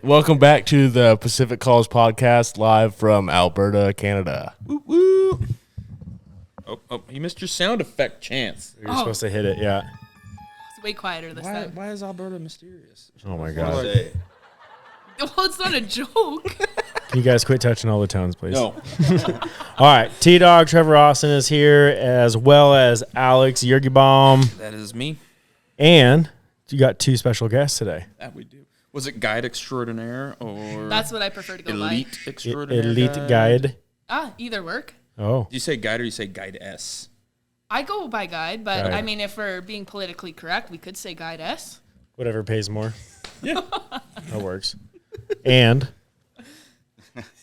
Welcome back to the Pacific Calls podcast, live from Alberta, Canada. Woo, woo. Oh, you missed your sound effect chance. You're supposed to hit it, yeah. It's way quieter this time. Why is Alberta mysterious? Oh my god. Well, it's not a joke. Can you guys quit touching all the tones, please? No. All right, T-Dog Trevor Austin is here, as well as Alex Yergibaum. That is me. And you got two special guests today. That we do. Was it guide extraordinaire or That's what I prefer to go elite by. extraordinaire? Elite guide. Either work. Oh. Do you say guide or you say guide S? I go by guide, but Guide. I mean, if we're being politically correct, we could say guide S. Whatever pays more. Yeah. That works. And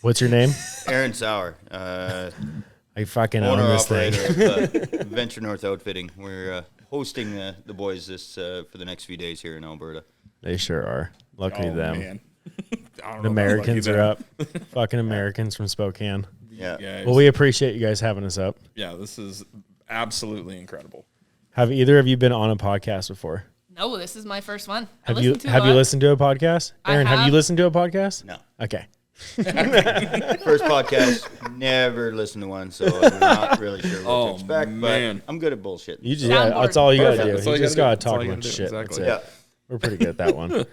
what's your name? Aaron Sauer, I fucking own owner this thing. operator of Venture North Outfitting. We're hosting the boys this for the next few days here in Alberta. They sure are. Lucky them. Man. I don't The know about Americans lucky are them. up. Fucking Americans from Spokane. Yeah. Guys. Well, we appreciate you guys having us up. Yeah, this is absolutely incredible. Have either of you been on a podcast before? No, this is my first one. Have you listened to a podcast? I Aaron, have you have. listened to a podcast? No. Okay. First podcast, never listened to one, so I'm not really sure what to expect. man. But I'm good at bullshit. You just Soundboard. that's all you gotta do. That's all You you just gotta gotta do. talk That's all you about gotta do. shit. Exactly. That's it. Yeah. We're pretty good at that one.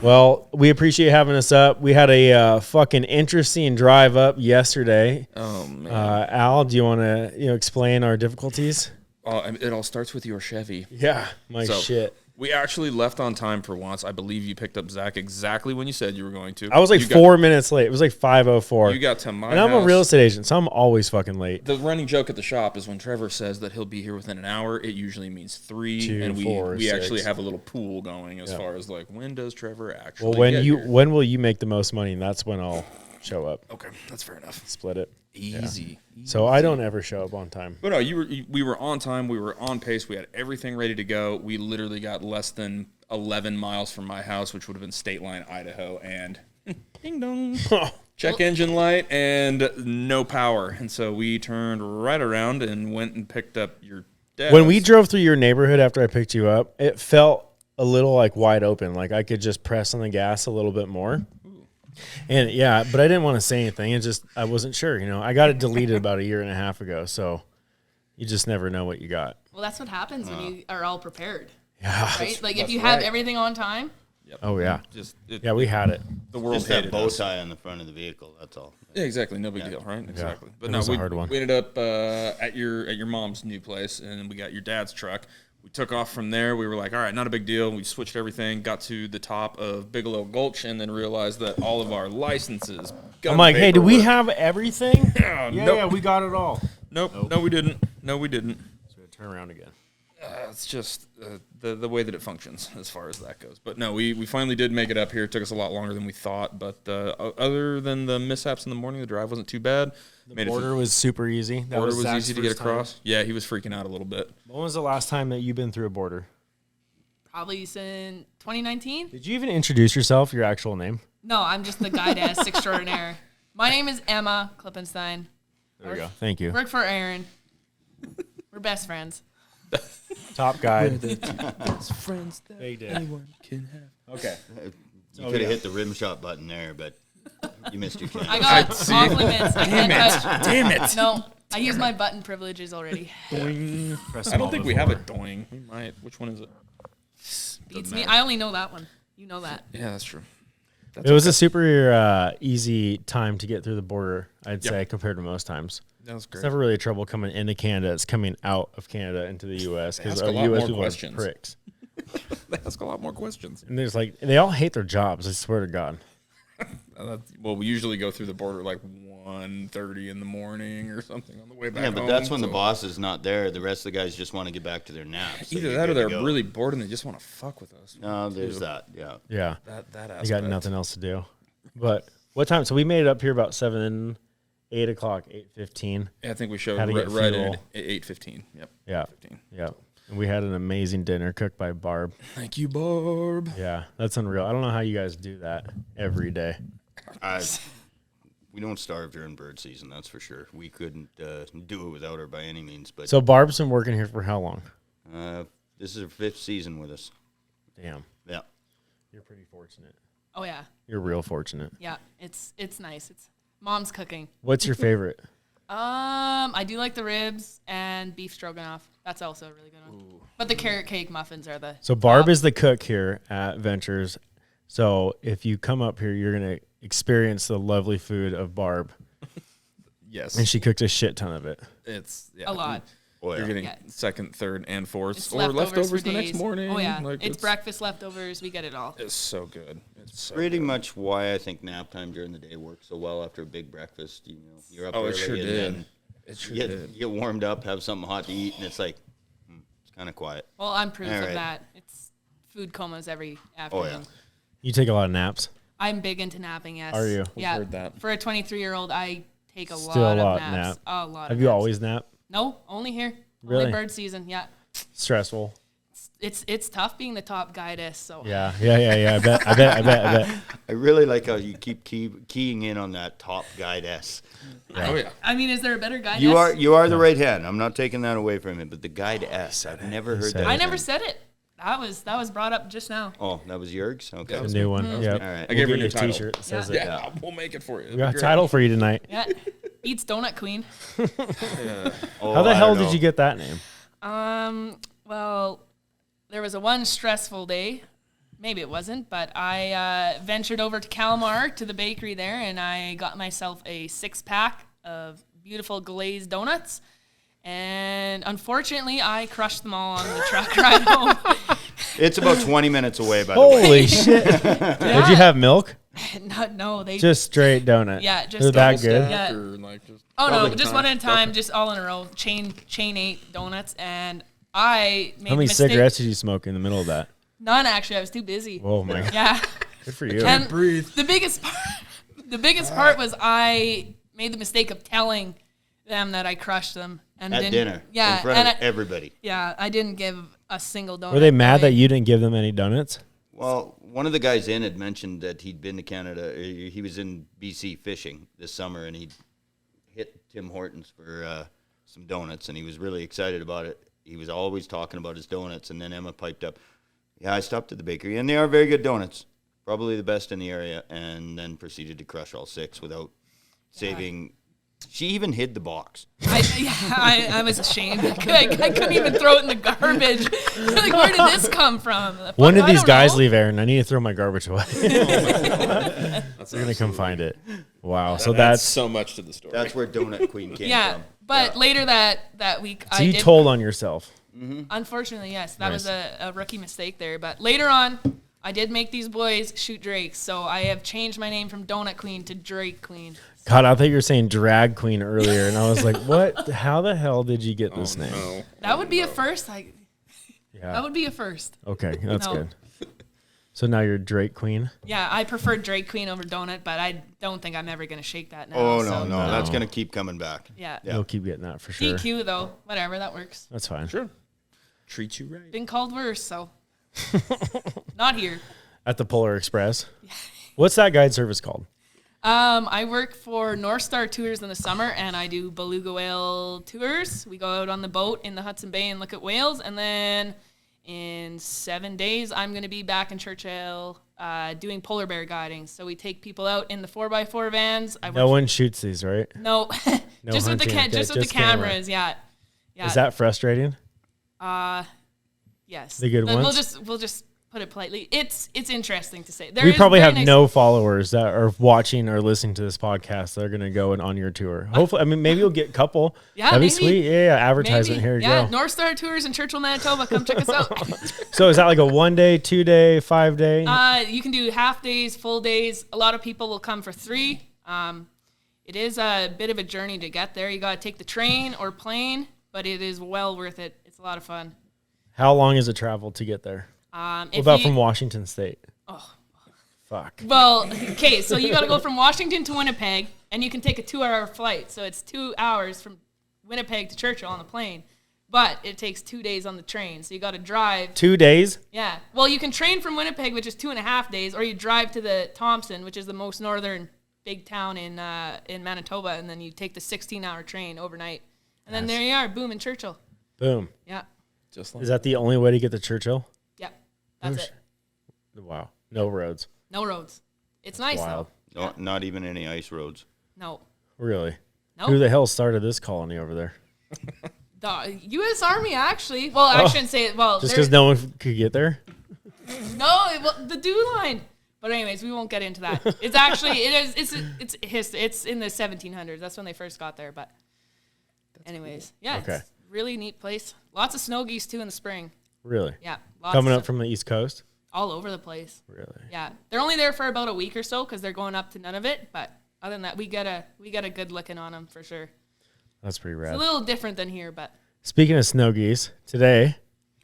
Well, we appreciate you having us up. We had a fucking interesting drive up yesterday. Oh man. Al, do you want to explain our difficulties? It all starts with your Chevy. Yeah, my So, shit. We actually left on time for once. I believe you picked up Zach exactly when you said you were going to. I was like You 4 minutes late. It was like 5:04. You got to my and I'm house. a real estate agent, so I'm always fucking late. The running joke at the shop is when Trevor says that he'll be here within an hour, it usually means 3, 2, and 4, we actually 6. have a little pool going as far as like when does Trevor actually Well, get here? when will you make the most money? And that's when I'll show up. Okay, that's fair enough. Split it. Easy. So I don't ever show up on time. But no, we were on time. We were on pace. We had everything ready to go. We literally got less than 11 miles from my house, which would have been State Line, Idaho, and ding dong. Check engine light and no power. And so we turned right around and went and picked up your dad. When we drove through your neighborhood after I picked you up, it felt a little like wide open. Like I could just press on the gas a little bit more. And yeah, but I didn't want to say anything. It just, I wasn't sure, I got it deleted about 1.5 years ago. So you just never know what you got. Well, that's what happens when you are all prepared, Yeah. right? Like if you have everything on time. Yep. Oh yeah. Yeah, Yeah, we had it. the world Just that hated bow us. tie on the front of the vehicle. That's all. Yeah, exactly. No big deal, right? Exactly. But It no, was a we, hard one. we ended up at your mom's new place, and we got your dad's truck. We took off from there. We were like, all right, not a big deal. We switched everything, got to the top of Bigelow Gulch, and then realized that all of our licenses. I'm like, hey, do we paperwork- have everything? nope. Yeah, we got it all. Nope. No, we didn't. No, we didn't. So turn around again. It's just the way that it functions as far as that goes. But no, we finally did make it up here. It took us a lot longer than we thought. But other than the mishaps in the morning, the drive wasn't too bad. The border was super easy. That Border was Zach's easy to get first time. across. Yeah, he was freaking out a little bit. When was the last time that you've been through a border? Probably since 2019. Did you even introduce yourself, your actual name? No, I'm just the guide S extraordinaire. My name is Emma Klippenstein. There we go. Thank you. Work for Aaron. We're best friends. Top guide. Best friends that They did. anyone can have. Okay. You could have hit the rim shot button there, but you missed your chance. I got off limits. I can't touch. Damn it. No, I use my button privileges already. Doing. Press I them don't all think we have before. a doing. We might. Which one is it? Beats Doesn't me. matter. I only know that one. You know that. Yeah, that's true. It was a super easy time to get through the border, I'd say, compared to most times. That was great. It's never really trouble coming into Canada. It's coming out of Canada into the U.S. They because ask a our lot U.S. more people questions. are pricks. They ask a lot more questions. And there's they all hate their jobs. I swear to God. Well, we usually go through the border like 1:30 in the morning or something on the way back Yeah, but home, that's when the so- boss is not there. The rest of the guys just want to get back to their naps. so Either you're that or good they're to go. really bored and they just want to fuck with us. No, there's that. Yeah. Yeah. That They aspect. got nothing else to do. But what time? So we made it up here about 8 o'clock, 8:15. Yeah, I think we showed Had to right, get right fuel. at 8:15. Yep. Yeah. 15. Yeah. And we had an amazing dinner cooked by Barb. Thank you, Barb. Yeah. That's unreal. I don't know how you guys do that every day. We don't starve during bird season, that's for sure. We couldn't do it without her by any means. But So Barb's been working here for how long? this is her 5th season with us. Damn. Yeah. You're pretty fortunate. Oh yeah, You're real fortunate. yeah. It's nice. It's mom's cooking. What's your favorite? I do like the ribs and beef stroganoff. That's also a really good one. Ooh. But the carrot cake muffins are the So Barb top. is the cook here at Ventures. So if you come up here, you're going to experience the lovely food of Barb. Yes. And she cooked a shit ton of it. It's a lot. Oh, You're yeah. getting Yeah. second, third, and fourth, It's or leftovers for the next days. morning. Oh yeah, Like, it's breakfast leftovers. We get it all. It's so good. It's so Pretty good. much why I think nap time during the day works so well after a big breakfast. You know, you're up Oh, early it sure and did. then It sure you did. get warmed up, have something hot to eat, and it's like, it's kind of quiet. Well, I'm proof All of right. that. It's food comas every Oh, afternoon. yeah. You take a lot of naps. I'm big into napping. Yes. Are you? Yeah. heard that. For a 23-year-old, I take a Still lot a lot of naps. A lot. Have of you naps. always nap? No, only here. Really? Only bird season. Yeah. Stressful. It's tough being the top guidess. So Yeah. I bet. I really like how you keep keying in on that top guide S. Oh yeah. I mean, is there a better guidess? You are the right hand. I'm not taking that away from him, but the guide S. I've never heard said that. it. I never term. said it. That was brought up just now. Oh, that was yours? Okay. A new one. Yeah. All right. I gave her a new a title. T-shirt that says it. Yeah, we'll make it for you. We got a title for you tonight. Yeah. Beats Donut Queen. Oh, How the I hell don't did you know. get that name? Well, there was one stressful day. Maybe it wasn't, but I ventured over to Kalmar to the bakery there, and I got myself a 6-pack of beautiful glazed donuts. And unfortunately, I crushed them all on the truck ride home. It's about 20 minutes away, by the way. Holy shit. Did you have milk? No, they Just straight donut. Yeah, just They're that double good. stacked. Yeah. Or like just Oh no, Public just time. one at a time, Okay. just all in a row. Chain 8 donuts, and I made How many a mistake. cigarettes did you smoke in the middle of that? None actually. I was too busy. Oh my god. Yeah. Good for you. And the biggest part was I made the mistake of telling them that I crushed them and At didn't, dinner. Yeah, In front and of everybody. I didn't give a single donut. Were they mad that away. you didn't give them any donuts? Well, one of the guys in had mentioned that he'd been to Canada. He was in BC fishing this summer, and he'd hit Tim Hortons for some donuts, and he was really excited about it. He was always talking about his donuts, and then Emma piped up, "Yeah, I stopped at the bakery, and they are very good donuts, probably the best in the area," and then proceeded to crush all 6 without saving. She even hid the box. I was ashamed. I couldn't even throw it in the garbage. Like, where did this come from? When did I these don't guys know. leave, Aaron? I need to throw my garbage away. They're gonna come find it. Wow. So That's that's so much to the story. That's where Donut Queen came Yeah, from. but later that week, so I you did. told on yourself. Unfortunately, yes, that was Nice. a rookie mistake there. But later on, I did make these boys shoot drakes, so I have changed my name from Donut Queen to Drake Queen. God, I thought you were saying drag queen earlier, and I was like, what? How the hell did you get this name? No. That would be a first. That Yeah. would be a first. Okay, that's No. good. So now you're Drake Queen. Yeah, I prefer Drake Queen over Donut, but I don't think I'm ever gonna shake that now. Oh, so, no. That's going to keep coming back. Yeah. Yeah. You'll keep getting that for sure. DQ though, whatever, that works. That's fine. Sure. Treat you right. Been called worse, so not here. At the Polar Express. What's that guide service called? I work for North Star Tours in the summer, and I do beluga whale tours. We go out on the boat in the Hudson Bay and look at whales, and then in 7 days, I'm going to be back in Churchill doing polar bear guiding. So we take people out in the 4x4 vans. No one shoots these, right? No, just with the hunting. Okay, just with the just camera. cameras. Yeah. Is that frustrating? Yes? the good Then ones? We'll just put it politely. It's interesting to say. There We is probably very have nice- no followers that are watching or listening to this podcast that are going to go on your tour. Hopefully, I mean, maybe you'll get a couple. Yeah, That'd be maybe. sweet. Yeah, advertisement. Maybe. Here you Yeah, go. North Star Tours in Churchill, Manitoba. Come check us out. So is that like a 1 day, 2 day, 5 day? You can do half days, full days. A lot of people will come for 3. It is a bit of a journey to get there. You got to take the train or plane, but it is well worth it. It's a lot of fun. How long is it travel to get there? What about from Washington State? Oh. Fuck. Well, okay, so you got to go from Washington to Winnipeg, and you can take a 2-hour flight. So it's 2 hours from Winnipeg to Churchill on the plane, but it takes 2 days on the train. So you got to drive. 2 days? Yeah. Well, you can train from Winnipeg, which is 2.5 days, or you drive to the Thompson, which is the most northern big town in Manitoba, and then you take the 16-hour train overnight. And then there you are, boom, in Churchill. Boom. Yeah. Just like Is that the only way to get to Churchill? Yeah. That's it. No roads. No roads. It's nice wild. though. Not even any ice roads. No. Really? Nope. Who the hell started this colony over there? The U.S. Army, actually. Well, I shouldn't say it. Well, Just because no one could get there? the dew line. But anyways, we won't get into that. It's actually it's in the 1700s. That's when they first got there. But anyways, yeah, Okay. it's a really neat place. Lots of snow geese too in the spring. Really? Yeah, lots Coming of up from the East Coast? all over the place. Really? Yeah, they're only there for about a week or so because they're going up to Nunavut. But other than that, we get a good looking on them for sure. That's pretty It's rad. a little different than here, but Speaking of snow geese, today,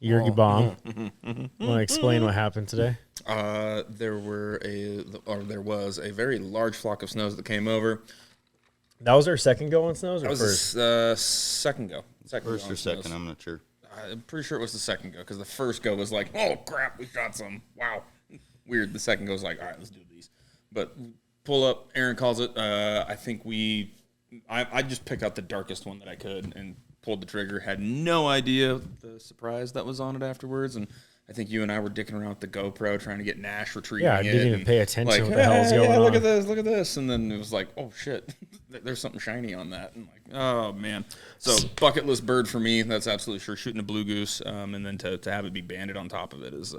Yergy Bomb. Want to explain what happened today? There was a very large flock of snows that came over. That was our second go on snows or That was first? the second go. First go or on second, snows. I'm not sure. I'm pretty sure it was the second go because the first go was like, oh crap, we shot some. Wow, weird. The second go was like, all right, let's do these. But pull up. Aaron calls it. I think I just picked out the darkest one that I could and pulled the trigger. Had no idea the surprise that was on it afterwards. And I think you and I were dicking around with the GoPro trying to get Nash retrieving Yeah, I it. didn't even and pay attention like, what the hell's going look on. at this, look at this. And then it was like, oh shit, there's something shiny on that. And like, oh man. So bucket list bird for me. That's absolutely sure. Shooting a blue goose, and then to have it be banded on top of it is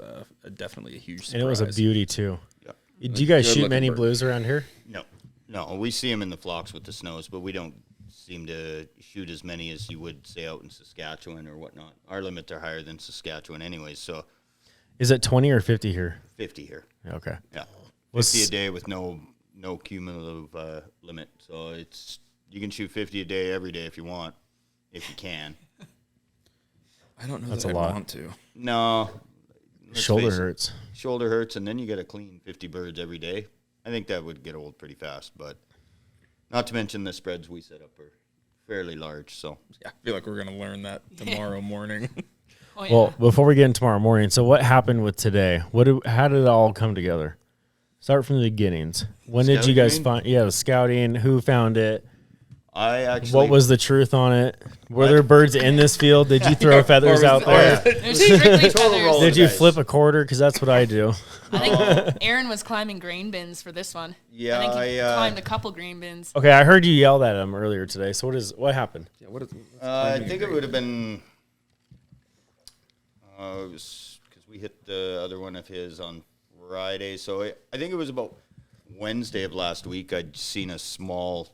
definitely a huge surprise. And it was a beauty, too. Yeah. Do you guys shoot Good-looking many bird. blues around here? No, we see them in the flocks with the snows, but we don't seem to shoot as many as you would, say, out in Saskatchewan or whatnot. Our limits are higher than Saskatchewan anyways, so Is it 20 or 50 here? 50 here. Okay. Yeah. What's- 50 a day with no cumulative limit. So you can shoot 50 a day every day if you want, if you can. I don't know That's that a I lot. want to. No. let's Shoulder face it. hurts. Shoulder hurts, and then you got to clean 50 birds every day. I think that would get old pretty fast, but not to mention the spreads we set up are fairly large. So Yeah, I feel like we're gonna learn that tomorrow morning. oh yeah. Well, before we get in tomorrow morning, so what happened with today? How did it all come together? Start from the beginnings. When did you guys Scouting? find? Yeah, the scouting. Who found it? I actually What was the truth on it? Were there birds in this field? Did you throw feathers out there? There's strictly feathers. Did you flip a quarter? Because that's what I do. I think Aaron was climbing grain bins for this one. Yeah, I think he I, climbed a couple grain bins. Okay, I heard you yell at him earlier today. So what happened? Yeah, what is? I think it would have been because we hit the other one of his on Friday. So I think it was about Wednesday of last week. I'd seen a small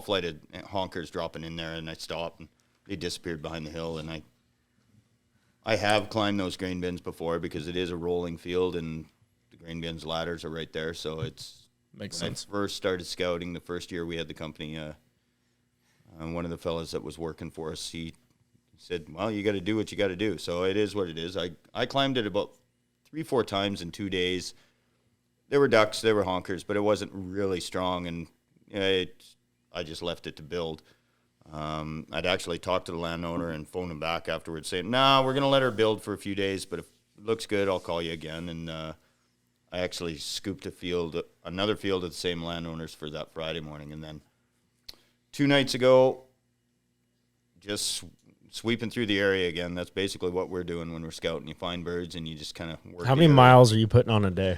flight of honkers dropping in there, and I stopped, and they disappeared behind the hill. And I have climbed those grain bins before because it is a rolling field, and the grain bins ladders are right there. So it's Makes when sense. I first started scouting the first year we had the company. One of the fellas that was working for us, he said, "Well, you got to do what you got to do." So it is what it is. I climbed it about 3-4 times in 2 days. There were ducks, there were honkers, but it wasn't really strong, and I just left it to build. I'd actually talked to the landowner and phoned him back afterwards saying, "No, we're going to let her build for a few days, but if it looks good, I'll call you again." And I actually scooped another field of the same landowners for that Friday morning. And then 2 nights ago, just sweeping through the area again. That's basically what we're doing when we're scouting. You find birds and you just kind of work. How many miles are you putting on a day?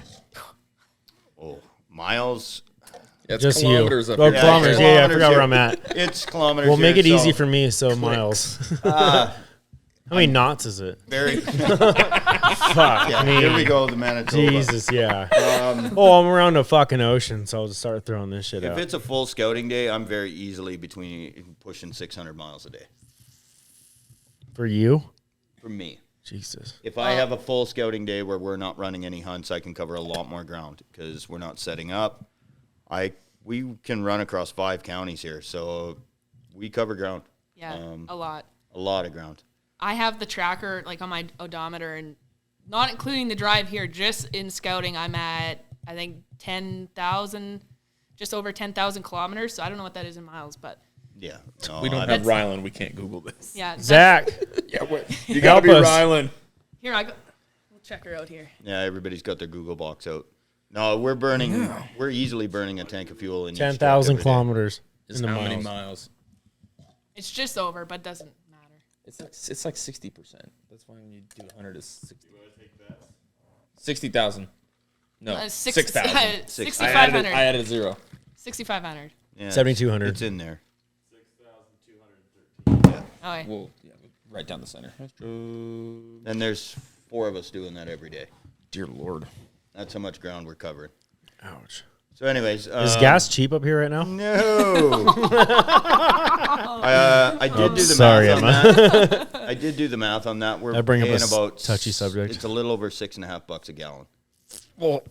Oh, miles. Yeah, it's Just kilometers you. up Oh, here. kilometers. Yeah, Yeah, I kilometers forgot where here. I'm at. It's kilometers. We'll make here, it easy so for me. So miles. How many knots is it? Very. Fuck. Yeah, I mean, here we go. The Manitoba. Jesus, yeah. I'm around the fucking ocean, so I'll just start throwing this shit If out. it's a full scouting day, I'm very easily between pushing 600 miles a day For you? for me. Jesus. If I have a full scouting day where we're not running any hunts, I can cover a lot more ground because we're not setting up. We can run across 5 counties here, so we cover ground. Yeah, a lot. A lot of ground. I have the tracker like on my odometer, and not including the drive here, just in scouting, I'm at I think 10,000, just over 10,000 kilometers. So I don't know what that is in miles, but Yeah. No, We don't have Rylan. We can't Google this. yeah. Zach. Yeah, you Help gotta be us. Rylan. Here I go. We'll check her out here. Yeah, everybody's got their Google box out. No, we're burning. We're easily burning a tank of fuel in each truck 10,000 every day. kilometers Is in the how many miles. miles? It's just over, but doesn't matter. It's like 60%. That's why when you do 100 is 60. 60,000. No, 6,000. 6,000. 6,500. I added a 0. 6,500. Yeah, 7,200. It's in there. Oh, yeah. Well, yeah, right down the center. And there's 4 of us doing that every day. Dear Lord. That's how much ground we're covering. Ouch. So, anyways, Is gas cheap up here right now? No. I did do the sorry, math on Emma. that. I did do the math on that. We're I bring up paying a about touchy subject. It's a little over $6.50 a gallon. Well,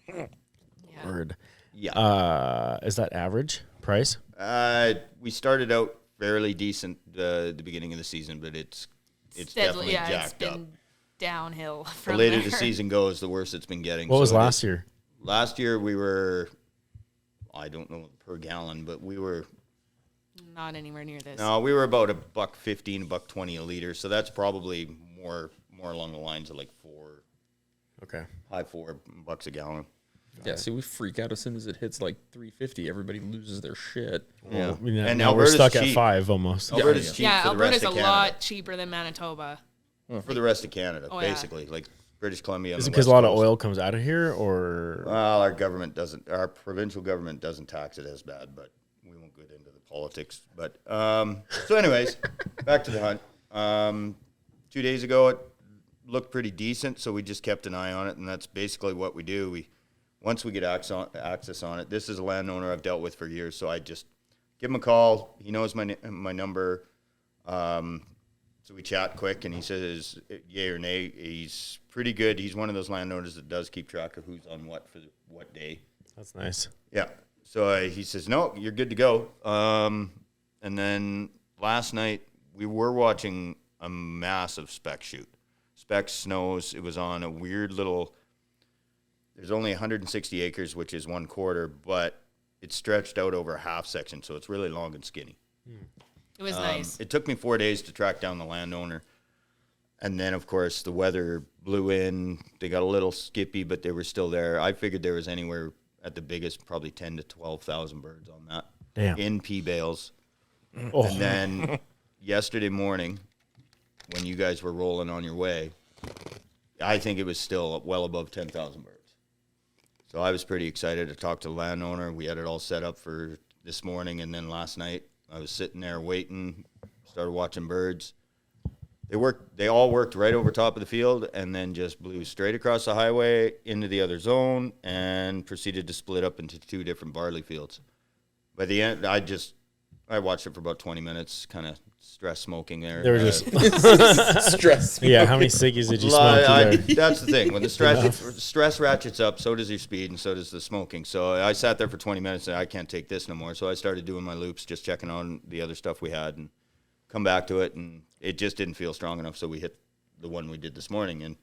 Yeah. Word. Yeah. Is that average price? We started out fairly decent the beginning of the season, but it's definitely Yeah, it's jacked been up. downhill The from later there. the season goes, the worse it's been getting. What was So it last is- year? Last year we were, I don't know per gallon, but we were Not anywhere near this. we were about $1.15, $1.20 a liter. So that's probably more along the lines of like Okay. high $4 a gallon. yeah, see, we freak out as soon as it hits like 350. Everybody loses their shit. Yeah, And now now we're Alberta's stuck at cheap. 5 almost. Alberta's Yeah. cheap Yeah, for the rest Alberta's a of Canada. lot cheaper than Manitoba. For the rest of Canada, Oh, yeah. basically, like British Columbia. Is it and the because a West lot of Coast. oil comes out of here, or Well, our provincial government doesn't tax it as bad, but we won't get into the politics. But so, anyways, back to the hunt. 2 days ago, it looked pretty decent, so we just kept an eye on it, and that's basically what we do. Once we get access on it, this is a landowner I've dealt with for years, so I just give him a call. He knows my number. So we chat quick, and he says yay or nay. He's pretty good. He's one of those landowners that does keep track of who's on what for what day. that's nice. Yeah. So he says, no, you're good to go. And then last night we were watching a massive spec shoot. Spec snows. It was on a weird little. There's only 160 acres, which is 1/4, but it's stretched out over a half section, so it's really long and skinny. It was nice. It took me 4 days to track down the landowner. And then, of course, the weather blew in. They got a little skippy, but they were still there. I figured there was anywhere at the biggest, probably 10 to 12,000 birds on that. Damn. In pea bales. Oh. And then yesterday morning, when you guys were rolling on your way, I think it was still well above 10,000 birds. So I was pretty excited to talk to the landowner. We had it all set up for this morning, and then last night I was sitting there waiting, started watching birds. They all worked right over top of the field and then just blew straight across the highway into the other zone and proceeded to split up into 2 different barley fields. By the end, I watched it for about 20 minutes, kind of stress smoking there. They were just Stress. yeah. How many ciggies did you smoke there? That's the thing. When the stress ratchets up, so does your speed and so does the smoking. So I sat there for 20 minutes and I can't take this no more. So I started doing my loops, just checking on the other stuff we had and come back to it. And it just didn't feel strong enough. So we hit the one we did this morning. And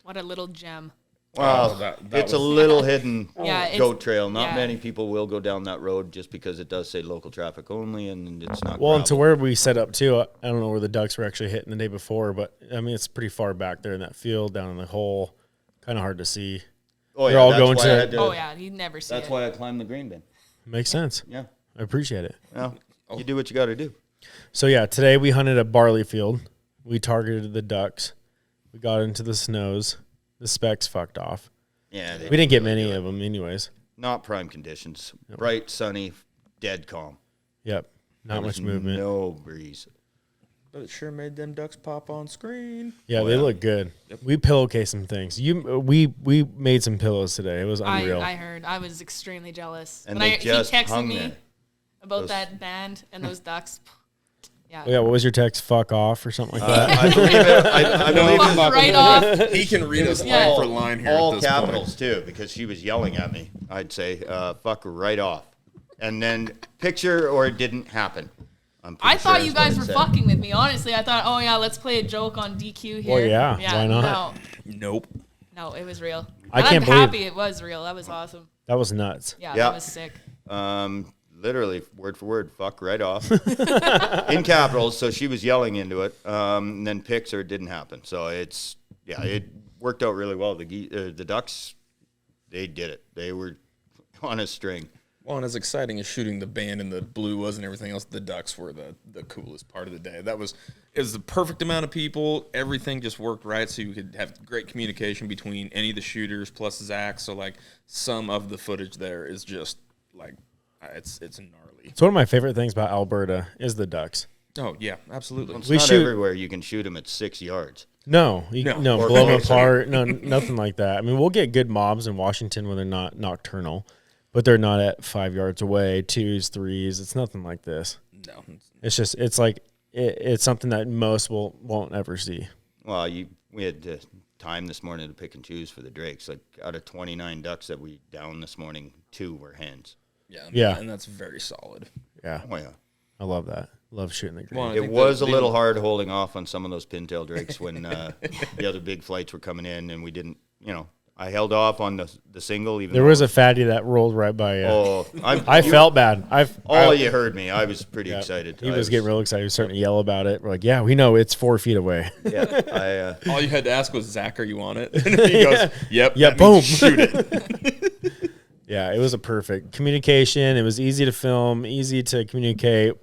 What a little gem. well, that it's a was- little hidden Yeah, it's- goat trail. Not yeah. many people will go down that road just because it does say local traffic only and it's not Well, and to gravel. where we set up too, I don't know where the ducks were actually hitting the day before, but I mean it's pretty far back there in that field, down in the hole, kind of hard to see. Oh, they're all that's going why to- I had Oh, yeah. You'd never see That's it. why I climbed the green bin. Makes sense. Yeah. I appreciate it. Well, you do what you got to do. So yeah, today we hunted a barley field. We targeted the ducks. We got into the snows. The specs fucked off. Yeah. We didn't get many of them, anyways. Not prime conditions. Bright, sunny, dead calm. Yep, not There much was movement. No breeze. But it sure made them ducks pop on screen. Yeah, Oh, they yeah. look good. We pillowcase some things. We made some pillows today. It was unreal. I heard. I was extremely jealous. And When they he just texted hung me there. about Those- that band and those ducks. Yeah. Oh, yeah, what was your text? Fuck off or something like that. I believe it. I believe Fuck it. right off. He can read us Yeah. line for line here. All at this capitals too, because she was yelling at me. I'd say, "Fuck right off," and then picture or it didn't happen. I'm pretty I thought sure you is what guys it were said. fucking with me. Honestly, I thought, oh yeah, let's play a joke on DQ here. Well, yeah, why not? point. Nope. No, it was real. I And can't I'm believe- happy it was real. That was awesome. That was nuts. Yeah, Yeah. that was sick. Literally word for word, "Fuck right off," in capitals. So she was yelling into it. And then pics or it didn't happen. So it worked out really well. The ducks, they did it. They were on a string. Well, and as exciting as shooting the band and the blue was and everything else, the ducks were the coolest part of the day. It was the perfect amount of people. Everything just worked right, so you could have great communication between any of the shooters plus Zach. So like some of the footage there is just like it's gnarly. It's one of my favorite things about Alberta is the ducks. Oh yeah, absolutely. It's We not shoot- everywhere you can shoot them at 6 yards. No, No. Or blow them closer. apart. No, nothing like that. I mean, we'll get good mobs in Washington when they're not nocturnal, but they're not at 5 yards away, 2s, 3s. It's nothing like this. No, It's just, it's like, it's something that most won't ever see. Well, we had time this morning to pick and choose for the drakes. Like out of 29 ducks that we downed this morning, 2 were hens. Yeah. and that's very solid. Yeah. Oh, yeah. I love that. Love shooting the green. Well, I It think was that a little hard holding off on some of those pintail drakes when the other big flights were coming in, and we didn't, I held off on the single. Even There though was a fatty that rolled right by you. Oh, I felt bad. You heard me. I was pretty excited. He was getting real excited. He was starting to yell about it. We're like, yeah, we know it's 4 feet away. Yeah, All you had to ask was, Zach, are you on it? And he goes, yep. Yeah, that means boom. shoot it. Yeah, it was a perfect communication. It was easy to film, easy to communicate,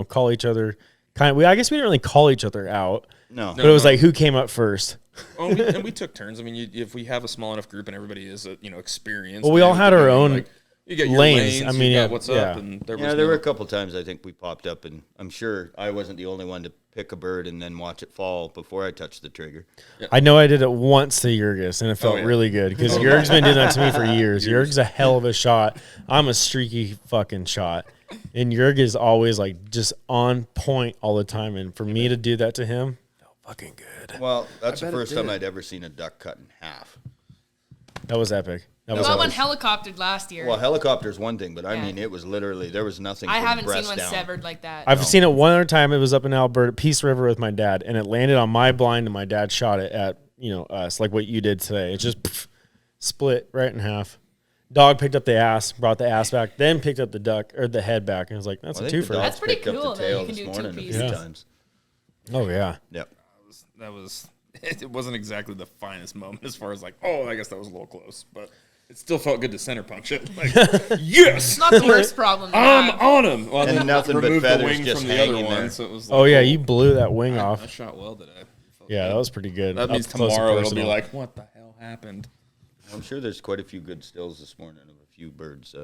call each other. I guess we didn't really call each other out, no. but it was like, who came up first? Well, and we took turns. I mean, if we have a small enough group and everybody is, experienced. Well, we all had our own like, you get your lanes. lanes. I mean, you got yeah, what's yeah. up, and there was There were a couple times I think we popped up, and I'm sure I wasn't the only one to pick a bird and then watch it fall before I touched the trigger. I know I did it once to Jurgis, and it felt yeah. really good because Jurg's been doing that to me for years. Jurg's a hell of a shot. I'm a streaky fucking shot. And Jurg is always like just on point all the time. And for me to do that to him, felt fucking good. Well, that's the bet it first time did. I'd ever seen a duck cut in half. That was epic. That We was got one epic. helicoptered last year. Well, helicopter's one thing, but I Yeah. mean, it was literally, there was nothing I from haven't seen breast one down. severed like that. I've seen it one other time. It was up in Alberta, Peace River with my dad, and it landed on my blind, and my dad shot it at us, like what you did today. It just split right in half. Dog picked up the ass, brought the ass back, then picked up the duck or the head back, and I was like, "That's I a think the twofer." dogs That's pretty picked up cool the that you tail can this do morning a two few pieces. times. Oh yeah, Yep. that was it wasn't exactly the finest moment as far as like, oh, I guess that was a little close, but it still felt good to center punch it. Like, yes, Not the worst problem. to I'm have. on him. Well, And then nothing but removed the feathers wing just from the other hanging one, there. so it was oh like, yeah, you blew that wing I off. shot well today. Felt Yeah, good. that was pretty good. That means Up close and tomorrow it'll be personal. like, what the hell happened? I'm sure there's quite a few good stills this morning of a few birds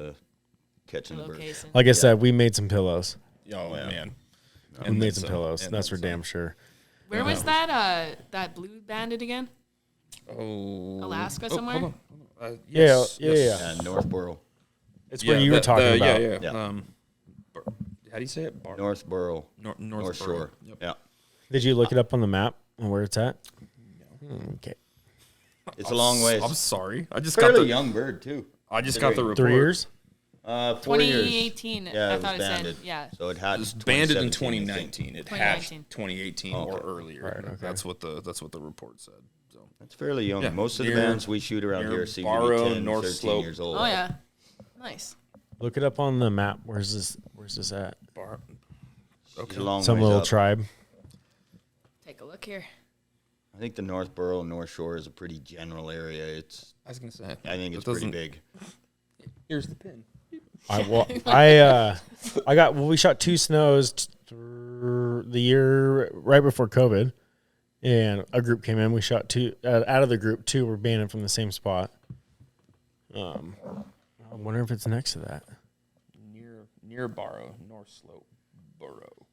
catching the birds. Location. Like I said, we made some pillows. Oh man, We made some some. pillows. And That's then for some. damn sure. Where was that blue bandit again? Oh, Alaska somewhere? Hold on. Yeah, Yes, yeah, yes. yeah. And Northborough. It's where you were talking about. Yeah. Yeah. How do you say it? Northborough. North North Shore. Yep. Yeah. Did you look it up on the map and where it's at? Okay. It's a long ways. I'm sorry. I just got Fairly the young bird, too. I just got the report. 3 years? 4 years. 2018. Yeah, I it thought was it banded. said. Yeah. So it It hatched was banded in 2017, I think. 2019. It 2019. hatched 2018 or earlier. okay. That's what the report said. So That's fairly young. Yeah, Most of the near- bands we shoot around near here seem to Barrow, be 10, North 13 Slope. years old. Oh yeah. Nice. Look it up on the map. Where's this at? It's a long Some ways little up. tribe. Take a look here. I think the Northborough and North Shore is a pretty general area. I was gonna say. I think it's That pretty doesn't- big. Here's the pin. We shot 2 snows the year right before COVID, and a group came in. We shot 2 out of the group. 2 were banded from the same spot. I wonder if it's next to that. Near Barrow, North Slope, Barrow.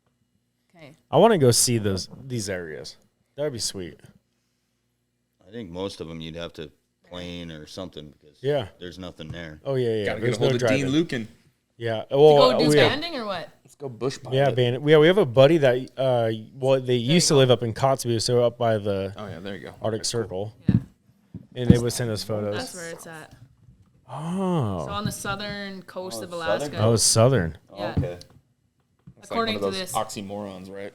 Okay. I want to go see these areas. That would be sweet. I think most of them you'd have to plane or something because Yeah. there's nothing there. Oh yeah. Gotta There's get a hold no of Dean driving. Lucan. Yeah. To Well, go do we have- banding or what? Let's go bush pilot. yeah, bandit. We have a buddy that they used to live up in Kotzebue, so up by the Oh yeah, there you go. Arctic Circle, Yeah. and they would send us photos. That's where it's at. So Oh, on the southern coast of southern Alaska. oh, it's southern. Yeah. Okay. It's According like one to of this. those oxymorons, right?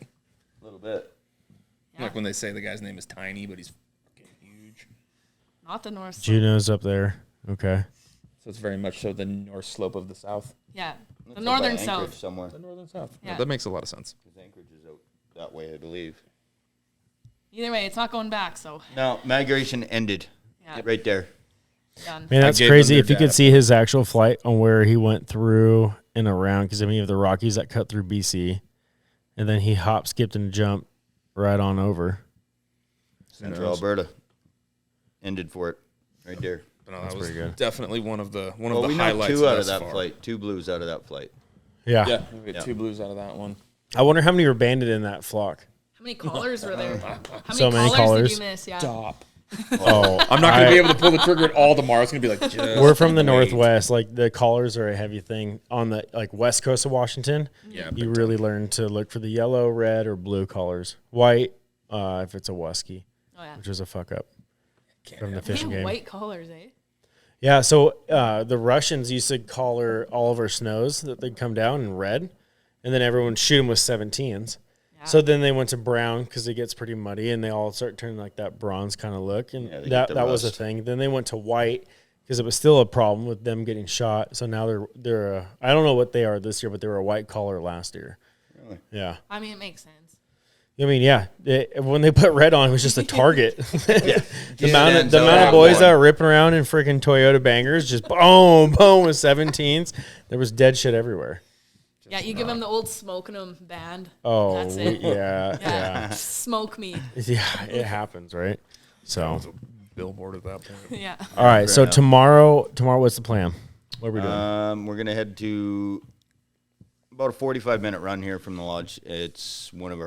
A little bit. Yeah. Like when they say the guy's name is tiny, but he's fucking huge. Not the north. Slope. Juneau's up there. Okay. So it's very much so the north slope of the south. Yeah. It's The up by northern Anchorage south. somewhere. The northern south. Yeah. That makes a lot of sense. Because Anchorage is out that way, I believe. Either way, it's not going back. So No, migration ended. yeah. Right there. Done. Man, that's gave them crazy. their If you could data. see his actual flight on where he went through and around, because I mean, you have the Rockies that cut through BC, and then he hop, skipped, and jumped right on over. Central Alberta. Ended for it right there. But no, that was pretty good. definitely one of the Well, we knocked highlights two out of thus that far. flight. 2 blues out of that flight. Yeah. Yeah, we got Yeah. 2 blues out of that one. I wonder how many were banded in that flock. How many callers were there? How many, So many callers callers. did you miss? Yeah. Stop. Oh, I'm not going to be able to pull the trigger at all tomorrow. It's going to be like, just We're from the wait. Northwest. Like the callers are a heavy thing on the like west coast of Washington. Yeah, You big really learn to look for the yellow, red, or blue collars. White, if it's a Wusky, Oh yeah. which is a fuck up from the They fishing have game. white collars, eh? Yeah, so the Russians used to collar all of our snows that they'd come down in red, and then everyone shoot them with 17s. Yeah. So then they went to brown because it gets pretty muddy, and they all start turning like that bronze kind of look, and Yeah, they that get the was a rust. thing. Then they went to white because it was still a problem with them getting shot. So now they're I don't know what they are this year, but they were a white collar last year. Really? Yeah, I mean, it makes sense. I mean, yeah. When they put red on, it was just a target. The amount stands of out boys one. that were ripping around in freaking Toyota bangers, just boom, boom with 17s. There was dead shit everywhere. Yeah, you give them the old smoking them band. Oh, That's it. yeah. Smoke me. Yeah, it happens, right? So, billboard at that point. Yeah. all right. So enough. tomorrow, what's the plan? What are we doing? We're gonna head to about a 45-minute run here from the lodge. It's one of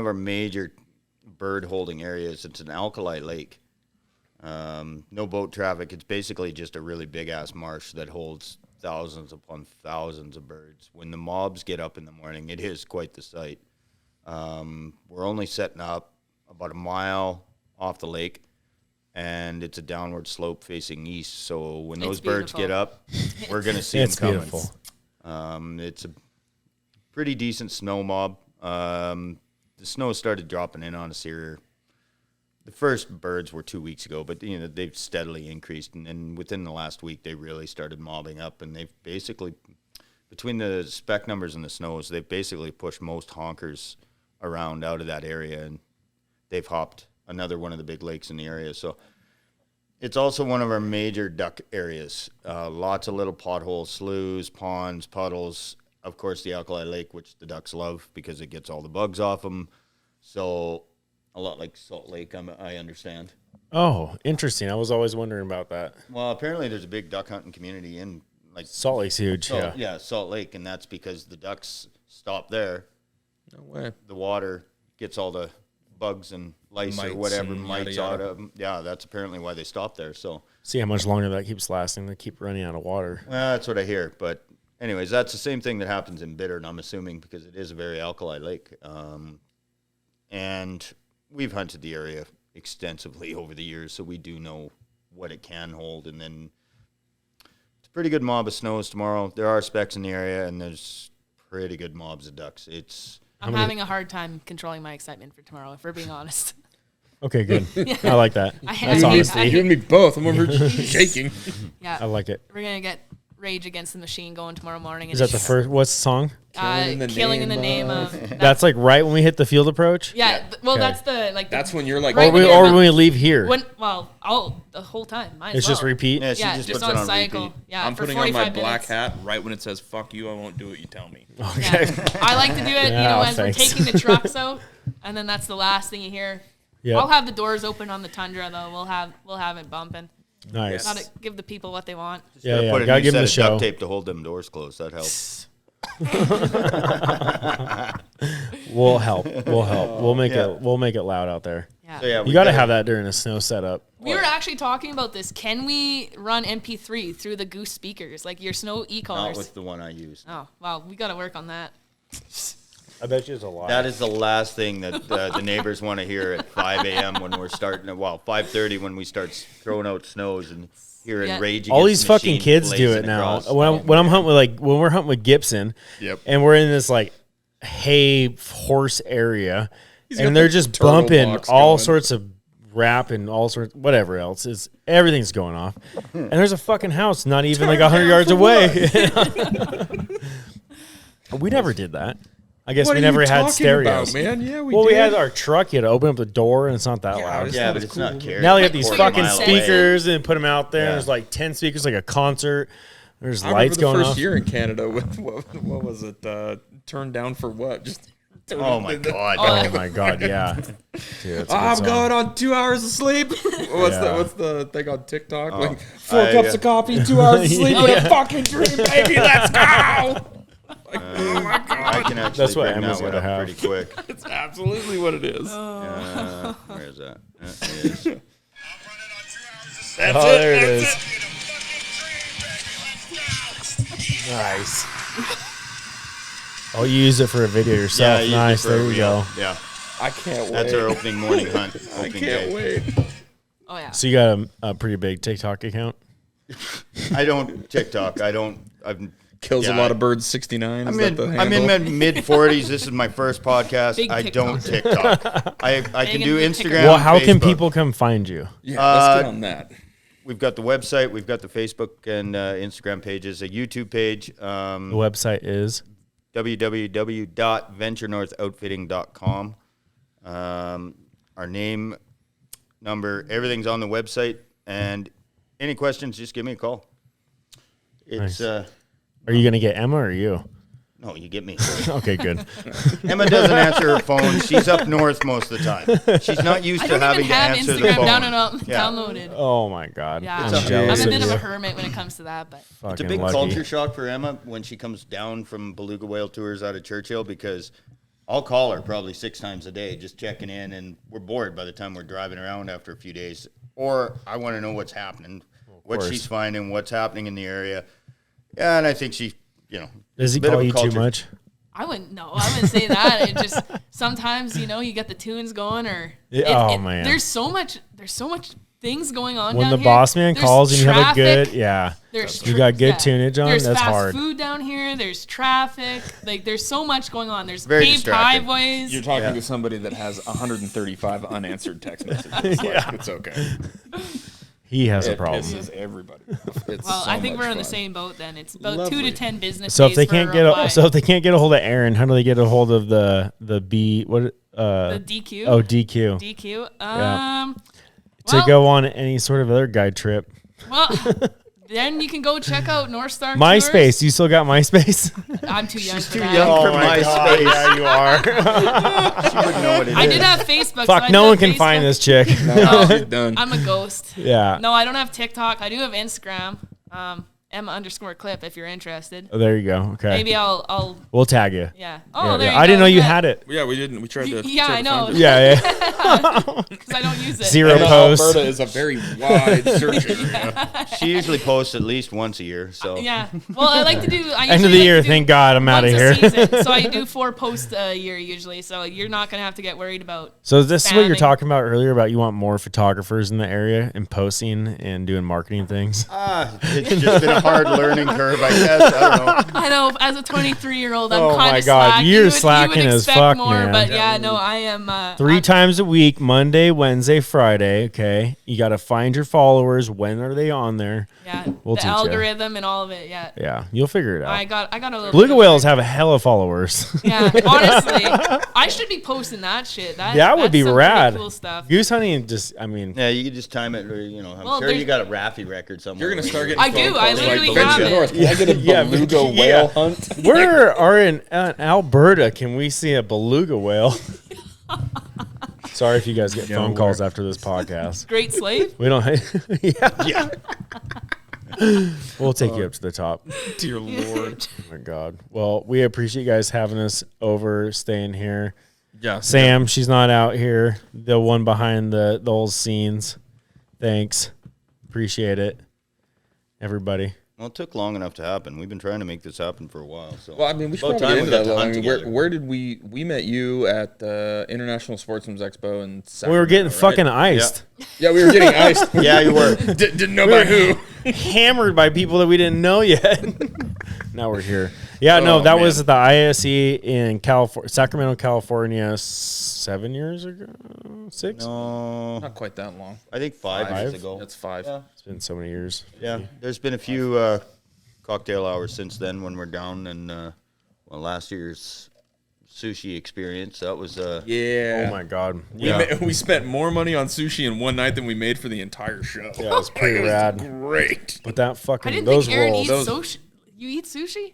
our major bird holding areas. It's an alkali lake. No boat traffic. It's basically just a really big ass marsh that holds thousands upon thousands of birds. When the mobs get up in the morning, it is quite the sight. We're only setting up about a mile off the lake, and it's a downward slope facing east. So when those birds beautiful. get up, we're going to see them It's coming. beautiful. It's a pretty decent snow mob. The snow started dropping in on us here. The first birds were 2 weeks ago, but they've steadily increased, and then within the last week they really started mobbing up, and they've basically, between the spec numbers and the snows, they've basically pushed most honkers around out of that area, and they've hopped another one of the big lakes in the area. So it's also one of our major duck areas. Lots of little potholes, sloughs, ponds, puddles. Of course, the alkali lake, which the ducks love because it gets all the bugs off them. So a lot like Salt Lake, I understand. Oh, interesting. I was always wondering about that. Well, apparently there's a big duck hunting community in Salt Lake's huge. Salt Lake, and that's because the ducks stop there. No way. The water gets all the bugs and lice Mites or whatever and mites yada, out yada. of them. Yeah, that's apparently why they stop there. So See how much longer that keeps lasting. They keep running out of water. that's what I hear. But anyways, that's the same thing that happens in Bittern, I'm assuming, because it is a very alkali lake. And we've hunted the area extensively over the years, so we do know what it can hold. And then it's a pretty good mob of snows tomorrow. There are specks in the area, and there's pretty good mobs of ducks. I'm having a hard time controlling my excitement for tomorrow, if we're being honest. Okay, good. I like that. I That's hate- honesty. I You and me both. I'm over shaking. Yeah. I like it. We're going to get Rage Against the Machine going tomorrow morning. Is that the first? What's the song? Killing in the name of. That's like right when we hit the field approach. Yeah. Well, Okay. that's the like. That's when you're like, Right Or when we, you're or about- when we leave here. The whole time. Might as It's just well. repeat. Yeah, she Yeah, just just puts on it on cycle. repeat. Yeah, I'm for putting on 45 my black minutes. hat right when it says "fuck you." I won't do what you tell me. Okay. Yeah. I like to do it, Yeah, as thanks. we're taking the trucks out, and then that's the last thing you hear. Yeah. I'll have the doors open on the Tundra though. We'll have it bumping. Nice. Gotta give the people what they want. Yeah, yeah. Put a Gotta new give them set the of show. duct tape to hold them doors closed. That helps. We'll help. We'll make Yeah. it. We'll make it loud out there. Yeah. So yeah, You got to have that during a snow setup. We were actually talking about this. Can we run MP3 through the Goose speakers, like your snow e-collars? Not with the one I used. Oh, wow. We got to work on that. I bet you it's a lot. That is the last thing that the neighbors want to hear at 5 a.m. when we're starting. 5:30 when we start throwing out snows and hearing Yeah. Rage Against All these the fucking Machine kids do blazing it now. across. When I'm hunting with when we're hunting with Gibson, Yep. and we're in this like hay horse area, got and they're the just turtle bumping box all going. sorts of rap and all sorts whatever else is everything's going off, and there's a fucking house not even like 100 yards away. We never did that. I guess What we are never you had talking stereos. about, man? Yeah, we Well, did. we had our truck. You had to open up the door, and it's not that loud. it's Yeah, not but as it's not cool. carrying. Now they got these Like fucking 40%. speakers and put them out there. Yeah. There's like 10 speakers, like a concert. There's I lights remember the going first off. year in Canada with what was it? Turned down for what? Just Oh my god. Oh my god, yeah. Dude, that's a good I'm song. going on 2 hours of sleep. Yeah. What's the thing on TikTok? Like 4 I, cups of coffee, 2 hours of sleep, and a fucking dream, baby. Let's go. Oh my god, I can actually That's what bring Emma's that one gotta up have. pretty quick. it's absolutely what it is. Where is that? That is. Oh, there it is. Nice. Oh, you use it for a video yourself. you use it Nice. for a There you reel. go. Yeah, I can't wait. that's our opening morning hunt. I Opening can't day. wait. Oh yeah. So you got a pretty big TikTok account? I don't TikTok. I've Kills Yeah, a lot of birds. 69. I'm Is that the in handle? my mid 40s. This is my first podcast. Big I don't TikToker. TikTok. I can Big do into Instagram. TikTok. Well, how can Facebook. people come find you? Yeah, let's get on that. We've got the website. We've got the Facebook and Instagram pages. A YouTube page. The website is www.venturenorthoutfitting.com. Our name, number, everything's on the website. And any questions, just give me a call. It's Nice. Are you going to get Emma or you? no, you get me. Okay, good. Emma doesn't answer her phone. She's up north most of the time. She's not used I to don't having even to have answer the Instagram phone. downloaded. Oh, my God. Yeah, I'm a- I'm jealous a of bit of you. a hermit when it comes to that, but It's a Fucking big lucky. culture shock for Emma when she comes down from Beluga Whale Tours out of Churchill because I'll call her probably 6 times a day just checking in, and we're bored by the time we're driving around after a few days. Or I want to know what's happening, what course. she's finding, what's happening in the area. Yeah, and I think she, Does he bit call of a you too culture- much? I wouldn't say that. It just sometimes, you get the tunes going or Yeah, oh, man. There's so much things going on When down the here. boss man There's calls and you have a traffic. good, yeah. There's You got good tunage on, There's that's fast hard. food down here. There's traffic. Like there's so much going on. There's Very paved distracting. highways. You're talking to somebody that has 135 unanswered text messages. Like, it's okay. He has a It problem. pisses everybody off. It's Well, so I think much we're in the fun. same boat then. It's about 2 Lovely. to 10 business So if days they for can't a get reply. a hold of Aaron, how do they get a hold of the B the DQ. oh DQ DQ. Yeah. Well, to go on any sort of other guide trip? well, then you can go check out North Star MySpace, you still got MySpace? Tours. I'm too young for too that. young for my God, MySpace. yeah, you are. She wouldn't know what it is. I did have Facebook. Fuck, so I no did one have can find Facebook. this chick. No, she's done. I'm a ghost. Yeah. No, I don't have TikTok. I do have Instagram. Emma_clip if you're interested. Oh, there you go. Okay. Maybe I'll We'll tag you. yeah. Yeah, Oh, there yeah. you I didn't go. know you Yeah. had it. Yeah, we didn't. We tried to. Yeah, try I to know. find it. Yeah, Because I don't use it. Zero Emma, posts. Alberta is a very wide search area. She usually posts at least once a year. So Yeah. Well, I like to do. I End of usually the like year. to do Thank God I'm out of once here. a season. So I do 4 posts a year usually. So you're not gonna have to get worried about. So this is what you're spamming. talking about earlier about you want more photographers in the area and posting and doing marketing things. it's just been a hard learning curve, I guess. I don't know. I know. As a 23-year-old, I'm Oh kind my of God, slacking. you're You would slacking as expect fuck, more, man. But yeah, no, I am. 3 I'm- times a week, Monday, Wednesday, Friday. Okay. You got to find your followers. When are they on there? Yeah. We'll the teach ya. algorithm and all of it. Yeah. Yeah. You'll figure it out. I got a little. Beluga bit of whales work. have a hell of followers. Yeah, honestly, I should be posting that shit. That would that's be some rad. pretty cool stuff. Goose hunting just, I mean, Yeah, you can just time it. Or, I'm Well, sure there's- you got a Raffy record somewhere. You're gonna start getting. I do, phone I calls literally like, have Venture it. North. Can I get a Yeah, beluga yeah. whale hunt? where are in Alberta can we see a beluga whale? Sorry if you guys get phone calls after this podcast. Great Slave. We don't. Yeah. We'll take you up to the top. Dear Lord. Oh my God. Well, we appreciate you guys having us over, staying here. Yeah. Sam, she's not out here. The one behind the old scenes. Thanks. Appreciate it. Everybody. Well, it took long enough to happen. We've been trying to make this happen for a while. So. Well, I mean, we should About probably time get into we got that. to I hunt mean, together. where did we met you at the International Sportsman's Expo in Sacramento, We were getting right? fucking iced. Yeah, we were getting iced. Yeah, you were. Didn't know by who. Hammered by people that we didn't know yet. Now we're here. Yeah, no, Oh, that man. was at the ISE in Sacramento, California 7 years ago? 6? No, Not quite that long. I think 5 years Five? ago. That's 5. Yeah. It's been so many years. Yeah, there's been a few cocktail hours since then when we're down, and well, last year's sushi experience. That was Yeah. Oh my god. We spent more money on sushi in one night than we made for the entire show. Yeah, it was pretty rad. Great. But that I fucking didn't those think Aaron rolls, eats sushi. You eat sushi?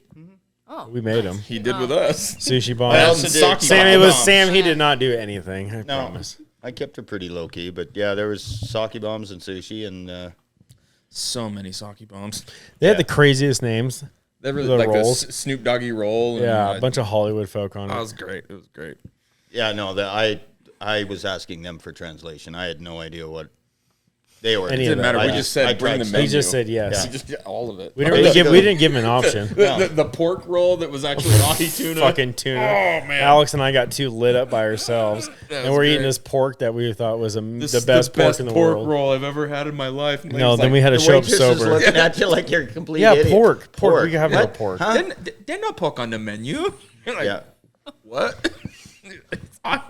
Oh, we made them. He did with us. Sushi I bombs. also did. Sam, it was bombs. Sam. He did not do anything. I No, promise. I kept it pretty low key, but yeah, there was sake bombs and sushi, and So many sake bombs. They had the craziest names. They really The like rolls. the Snoop Doggy roll. And, Yeah, a bunch of Hollywood folk on That it. was great. It was great. yeah, no, I was asking them for translation. I had no idea what they were. Any It of didn't that. matter. I We just- just said I bring the tried menu. He just said yes. He just did all of it. We didn't give him an option. The pork roll that was actually ahi tuna. Fucking tuna. Oh, man. Alex and I got too lit up by ourselves, and was we're eating great. this pork that we thought was This the is best pork in the pork world. roll I've ever had in my life. And No, Lane's then like, we had to The show up waitress is sober. looking at you like you're a complete Yeah, idiot. pork. We can have no What? pork. Huh? They're not pork on the menu. You're like, Yeah. what?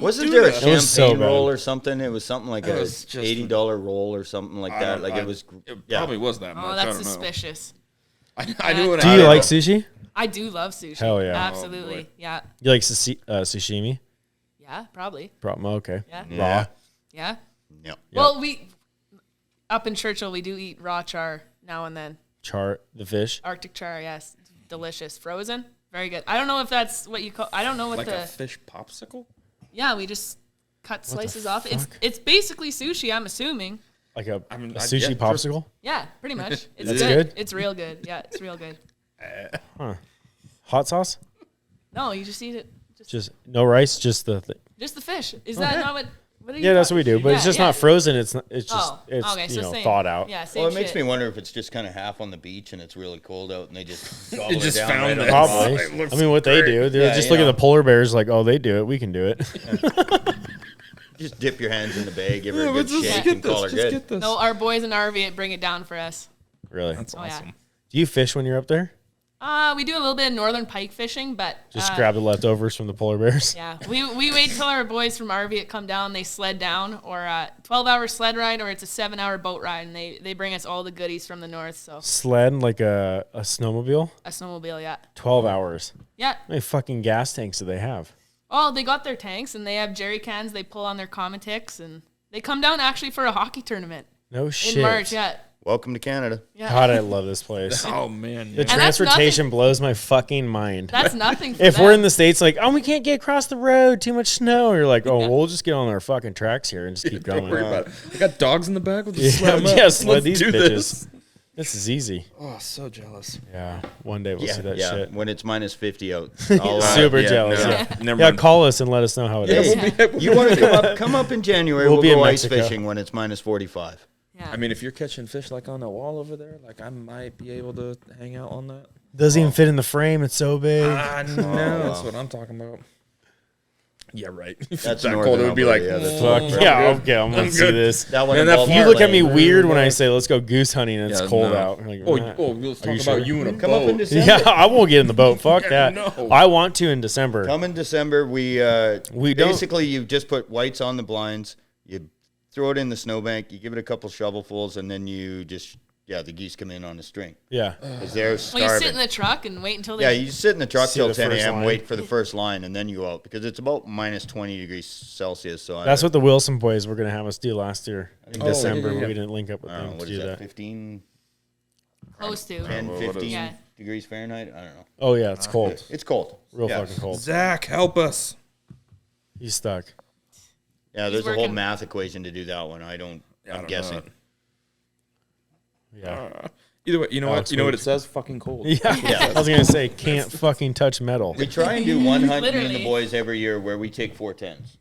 Wasn't there a It was so champagne roll bad. or something? It was something like It a was just- $80 roll or something like that. Like it was. It Yeah. probably was that much. oh, I that's don't know. suspicious. I knew what Do I you had. like sushi? I do love sushi. Hell yeah. Absolutely. boy. Yeah. You like sashimi? Yeah, probably. Okay. Yeah. Yeah. Yeah. No. Well, we up in Churchill we do eat raw char now and then. Char the fish. Arctic char, yes. Delicious. Frozen. Very good. I don't know if that's what you call I don't know what Like the a fish popsicle? Yeah, we just cut slices off. fuck? It's basically sushi, I'm assuming. Like a I mean, sushi yeah, popsicle. Yeah, pretty much. It's That's good. good? It's real good. Yeah, it's real good. Hot sauce. No, you just eat it. Just no rice. Just the. Just the fish. Is that not what? What are you Yeah, that's call- what we do. But it's Yeah, just yeah. not frozen. It's not. It's just. Oh, It's okay, so same. thawed out. Yeah, same Well, it makes shit. me wonder if it's just kind of half on the beach and it's really cold out and they just gobble just it down found right it. on Probably. It looks I mean, what they do, they're Yeah, just you look at know. the polar bears like, oh, they do it. We can do it. Just dip your hands in the bag, give her a Yeah, good just shake, get and call her this. Just good. get this. No, our boys in RV bring it down for us. Really? That's Oh, yeah. awesome. Do you fish when you're up there? We do a little bit of northern pike fishing, but Just grab the leftovers from the polar bears. yeah, we wait till our boys from RV come down. They sled down, or 12-hour sled ride, or it's a 7-hour boat ride, and they bring us all the goodies from the north. So Sled like a snowmobile. a snowmobile, yeah, 12 hours. yeah. How many fucking gas tanks do they have? Oh, they got their tanks and they have jerry cans. They pull on their Comatics, and they come down actually for a hockey tournament No shit. in March. Yeah, Welcome to Canada. yeah. God, I love this place. Oh, man. The Yeah. that's transportation blows my fucking mind. That's nothing. For If them. we're in the States, like, oh, we can't get across the road, too much snow. You're like, oh, we'll just get on our fucking tracks here and just keep Don't worry going. about it. I got dogs in the back. We'll Yeah, just slam up. yeah, sled Let's these do bitches. this. This is easy. Oh, so jealous. Yeah, one day we'll see that yeah. shit. When it's minus 50 out, I'll, Super yeah, jealous. no, Yeah, never yeah. mind. Call us and let us know how it is. Hey, you want to come up in January? We'll We'll, be in go ice Mexico. fishing when it's minus 45. yeah. I mean, if you're catching fish like on a wall over there, like I might be able to hang out on that. Doesn't even fit in the frame. It's so big. I know. That's what I'm talking about. Yeah, right. If That's it's that northern cold, it would be like, Alberta, yeah, that's Fuck Fuck, yeah, I'm okay, I'm gonna I'm see good. this. That one Man, that involved You look at me Lane. weird when I say let's go goose hunting and it's Yeah, cold no. out. Like, Oh, nah. let's talk you about sure? you in a Come boat. up in December. Yeah, I won't get in the boat. Fuck that. No. I want to in December. Come in December. We don't- basically you just put whites on the blinds. You throw it in the snowbank. You give it a couple shovelfuls, and then you just the geese come in on a string Yeah. because they're Well, starving. you sit in the truck and wait until they. Yeah, you sit in the truck See till the 10 first a.m., line. wait for the first line, and then you go out because it's about minus 20 degrees Celsius. So That's what the Wilson boys were gonna have us do last year in Oh, December. yeah, yeah, But yeah. we didn't link up with I don't them know, to what do is that, that. 15, Close to. 10, what is 15 Yeah. degrees Fahrenheit? I don't know. Oh yeah, it's cold. It's cold. Real yeah. fucking cold. Zach, help us. He's stuck. Yeah, there's a whole working. math equation to do that one. I'm don't guessing. know. Yeah. Either way, you know Alex, what? You know what wait. it says? Fucking cold. Yeah. I was gonna say can't fucking touch metal. We try and do one hunt, me and Literally. the boys, every year where we take 410s.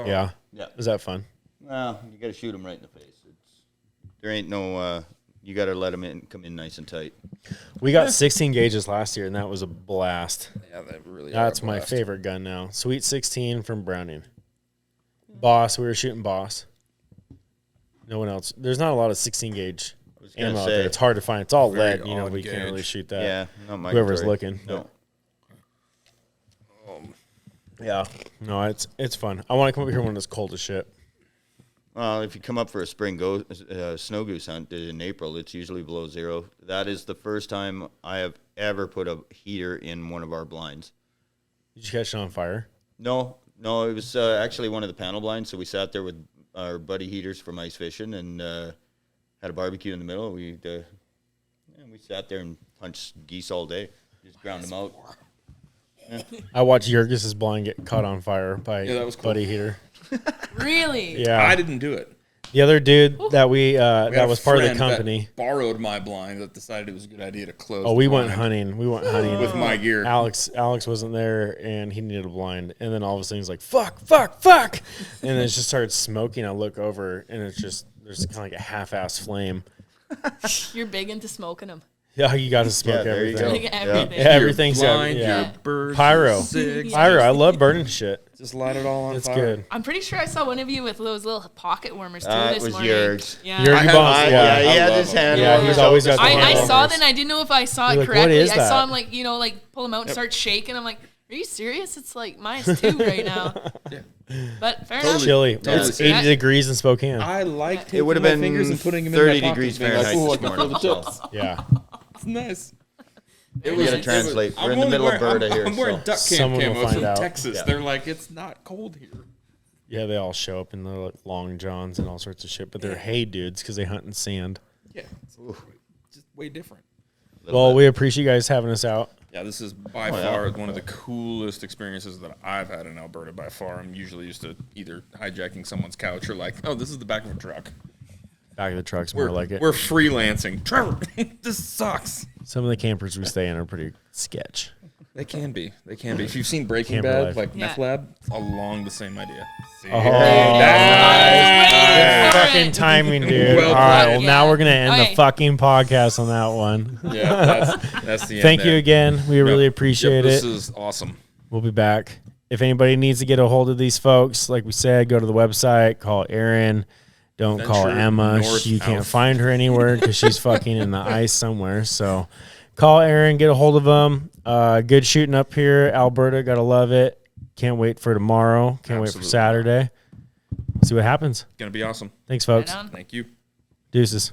Yeah. Yeah. Is that fun? Well, you got to shoot them right in the face. There ain't no. You got to let them come in nice and tight. We got 16 gauges last year, and that was a blast. Yeah, that really. That's are a my blast. favorite gun now. Sweet 16 from Browning. Boss, we were shooting Boss. No one else. There's not a lot of 16 gauge was gonna ammo out say. there. It's hard to find. It's all Very lead. You know, odd we can't really gauge. shoot that. Yeah, not my. Whoever's story. looking. No. Yeah. No, it's fun. I want to come up here when it's cold as shit. Well, if you come up for a spring snow goose hunt in April, it's usually below zero. That is the first time I have ever put a heater in one of our blinds. Did you catch it on fire? No, it was actually one of the panel blinds. So we sat there with our buddy heaters from ice fishing and had a barbecue in the middle. We sat there and punched geese all day. Just ground them out. I watched Jurgis's blind get caught on fire by that was cool. buddy heater. Really? Yeah. I didn't do it. The other dude that we had that a was part of the friend that company. borrowed my blind that decided it was a good idea to close. Oh, the we went blind hunting. We went hunting with my gear. Alex wasn't there, and he needed a blind. And then all of a sudden he's like, "Fuck, fuck, fuck!" And it just started smoking. I look over, and it's just there's kind of like a half-ass flame. You're big into smoking them. Yeah, you got to smoke there you everything. go. Like everything. Yeah, everything's blind, yeah. your birds, Pyro. your cigs, Pyro. I love burning shit. just light it all on It's fire. good. I'm pretty sure I saw one of you with those little pocket warmers too It this was morning. Jurgs. Yeah. Jurg- I had- bombs, I- yeah. He I had love his them. hand. Yeah, over he's his always got shoulders. the I hand saw warmers. that and I didn't know if I saw You're it like, what correctly. is I that? saw him like pull him out and start shaking. I'm like, are you serious? It's like -2 right now. Yeah. But fair Totally. enough. Chilly. Totally. It's 80 degrees in Spokane. I like taking It would have my been fingers and putting them 30 in my degrees pockets, being Fahrenheit like, "Ooh, I this can morning. feel the tips." Yeah. It's nice. It We was- gotta translate. I'm We're in the only middle of wearing- Berta here. I'm wearing so. duck camp Someone will camo find from out. Texas. Yeah. They're like, it's not cold here. Yeah, they all show up in their like, long johns and all sorts of shit, but they're hay dudes because they hunt in sand. Yeah, it's just way different. Well, we appreciate you guys having us out. Yeah, this is by far one of the coolest experiences that I've had in Alberta by far. I'm usually used to either hijacking someone's couch or like, oh, this is the back of a truck. Back of the truck's more like it. We're freelancing. Trevor, this sucks. Some of the campers we stay in are pretty sketch. They can be. They can be. If you've seen Breaking Camper Bad, life. like Yeah. Meth Lab, it's along the same idea. See? Oh, Nice. fucking timing, dude. Well All right, done. well, now we're going to end Okay. the fucking podcast on that one. Yeah, that's the end. Thank you there. again. We really Yep. appreciate This it. is awesome. We'll be back. If anybody needs to get a hold of these folks, like we said, go to the website, call Erin. Don't call Venture Emma. north You can't out. find her anywhere because she's fucking in the ice somewhere. So call Erin, get a hold of them. Good shooting up here. Alberta, got to love it. Can't wait for tomorrow. Can't wait for Absolutely. Saturday. See what happens. Gonna be awesome. Thanks, folks. Right on. Thank you. Deuces.